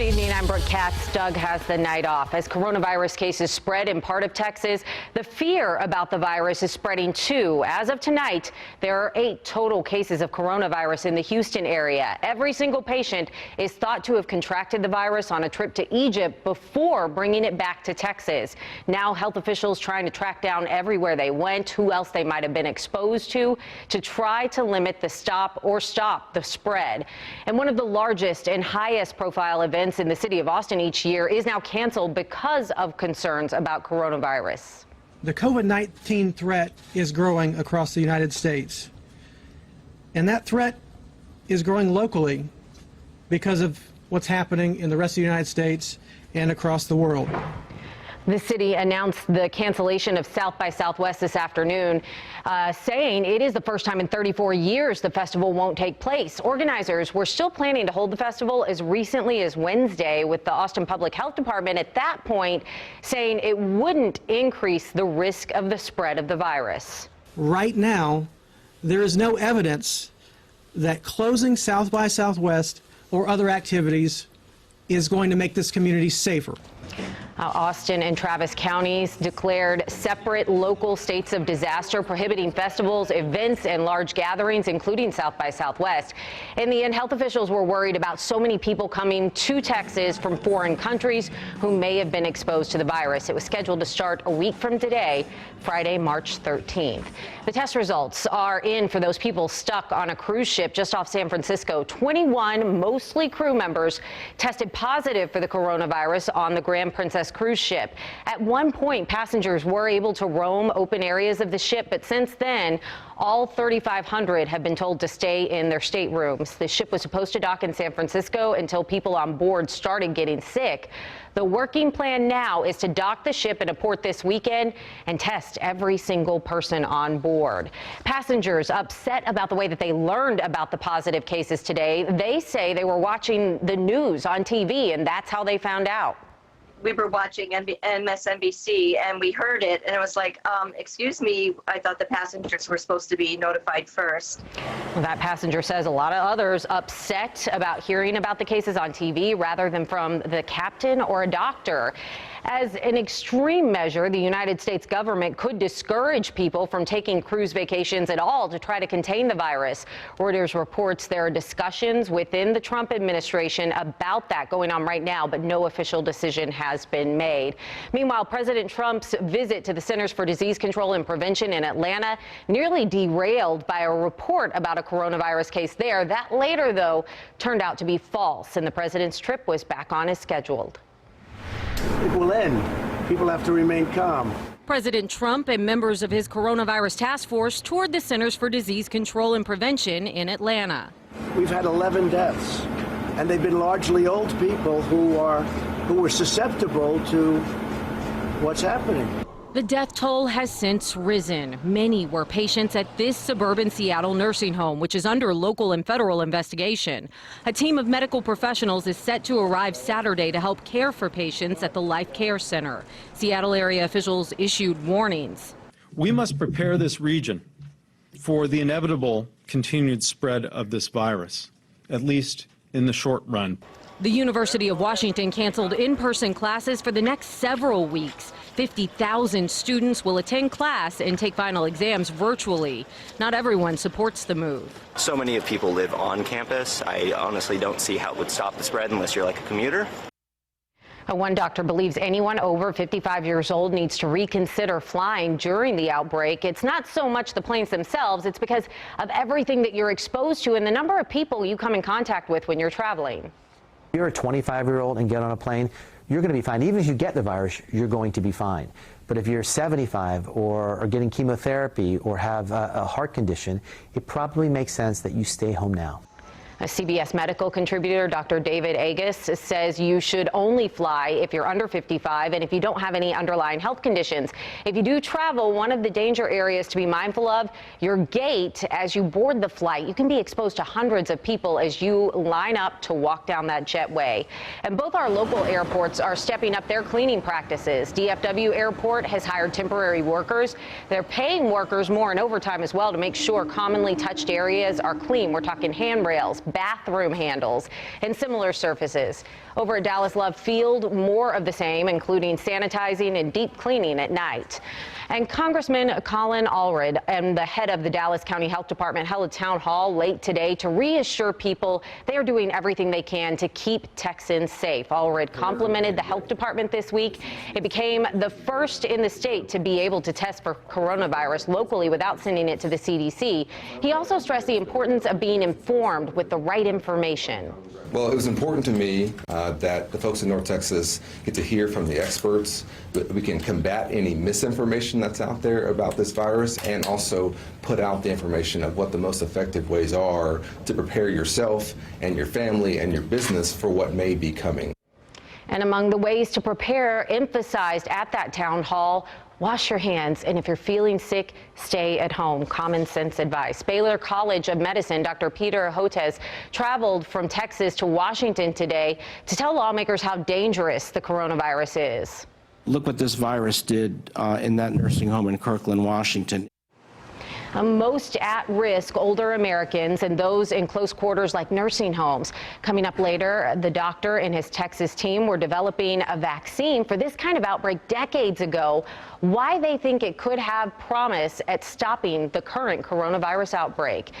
Good evening, I'm Brooke Katz. Doug has the night off. As coronavirus cases spread in part of Texas, the fear about the virus is spreading too. As of tonight, there are 8 total cases of coronavirus in the Houston area. Every single patient is thought to have contracted the virus on a trip to Egypt before bringing it back to Texas. Now health officials trying to track down everywhere they went, who else they might have been exposed to try to limit the stop the spread. And one of the largest and highest profile events in the city of Austin each year is now canceled because of concerns about coronavirus. The COVID-19 threat is growing across the United States, and that threat is growing locally because of what's happening in the rest of the United States and across the world. The city announced the cancellation of South by Southwest this afternoon, saying it is the first time in 34 years the festival won't take place. Organizers were still planning to hold the festival as recently as Wednesday, with the Austin Public Health Department at that point saying it wouldn't increase the risk of the spread of the virus. Right now, there is no evidence that closing South by Southwest or other activities is going to make this community safer. Austin and Travis counties declared separate local states of disaster, prohibiting festivals, events, and large gatherings, including South by Southwest. In the end, health officials were worried about so many people coming to Texas from foreign countries who may have been exposed to the virus. It was scheduled to start a week from today, Friday, March 13th. The test results are in for those people stuck on a cruise ship just off San Francisco. 21, mostly crew members, tested positive for the coronavirus on the Grand Princess cruise ship. At one point, passengers were able to roam open areas of the ship, but since then, all 3,500 have been told to stay in their staterooms. The ship was supposed to dock in San Francisco until people on board started getting sick. The working plan now is to dock the ship in a port this weekend and test every single person on board. Passengers upset about the way that they learned about the positive cases today. They say they were watching the news on TV, and that's how they found out. We were watching MSNBC and we heard it, and it was like, excuse me, I thought the passengers were supposed to be notified first. Well, that passenger says a lot of others upset about hearing about the cases on TV rather than from the captain or a doctor. As an extreme measure, the United States government could discourage people from taking cruise vacations at all to try to contain the virus. Reuters reports there are discussions within the Trump administration about that going on right now, but no official decision has been made. Meanwhile, President Trump's visit to the Centers for Disease Control and Prevention in Atlanta nearly derailed by a report about a coronavirus case there. That later, though, turned out to be false, and the president's trip was back on as scheduled. It will end. People have to remain calm. President Trump and members of his coronavirus task force toured the Centers for Disease Control and Prevention in Atlanta. We've had 11 deaths, and they've been largely old people who were susceptible to what's happening. The death toll has since risen. Many were patients at this suburban Seattle nursing home, which is under local and federal investigation. A team of medical professionals is set to arrive Saturday to help care for patients at the Life Care Center. Seattle area officials issued warnings. We must prepare this region for the inevitable continued spread of this virus, at least in the short run. The University of Washington canceled in-person classes for the next several weeks. 50,000 students will attend class and take final exams virtually. Not everyone supports the move. So many people live on campus. I honestly don't see how it would stop the spread unless you're like a commuter. One doctor believes anyone over 55 years old needs to reconsider flying during the outbreak. It's not so much the planes themselves, it's because of everything that you're exposed to and the number of people you come in contact with when you're traveling. If you're a 25-year-old and get on a plane, you're going to be fine. Even if you get the virus, you're going to be fine. But if you're 75 or are getting chemotherapy or have a heart condition, it probably makes sense that you stay home now. A CBS medical contributor, Dr. David Agus, says you should only fly if you're under 55 and if you don't have any underlying health conditions. If you do travel, one of the danger areas to be mindful of, your gate as you board the flight. You can be exposed to hundreds of people as you line up to walk down that jetway. And both our local airports are stepping up their cleaning practices. DFW Airport has hired temporary workers. They're paying workers more in overtime as well to make sure commonly touched areas are clean. We're talking handrails, bathroom handles, and similar surfaces. Over at Dallas Love Field, more of the same, including sanitizing and deep cleaning at night. And Congressman Colin Allred and the head of the Dallas County Health Department held a town hall late today to reassure people they are doing everything they can to keep Texans safe. Allred complimented the health department this week. It became the first in the state to be able to test for coronavirus locally without sending it to the CDC. He also stressed the importance of being informed with the right information. Well, it was important to me that the folks in North Texas get to hear from the experts. We can combat any misinformation that's out there about this virus and also put out the information of what the most effective ways are to prepare yourself and your family and your business for what may be coming. And among the ways to prepare emphasized at that town hall, wash your hands, and if you're feeling sick, stay at home. Common sense advice. Baylor College of Medicine, Dr. Peter Hotez traveled from Texas to Washington today to tell lawmakers how dangerous the coronavirus is. Look what this virus did in that nursing home in Kirkland, Washington. Most at-risk older Americans and those in close quarters like nursing homes. Coming up later, the doctor and his Texas team were developing a vaccine for this kind of outbreak decades ago. Why they think it could have promise at stopping the current coronavirus outbreak.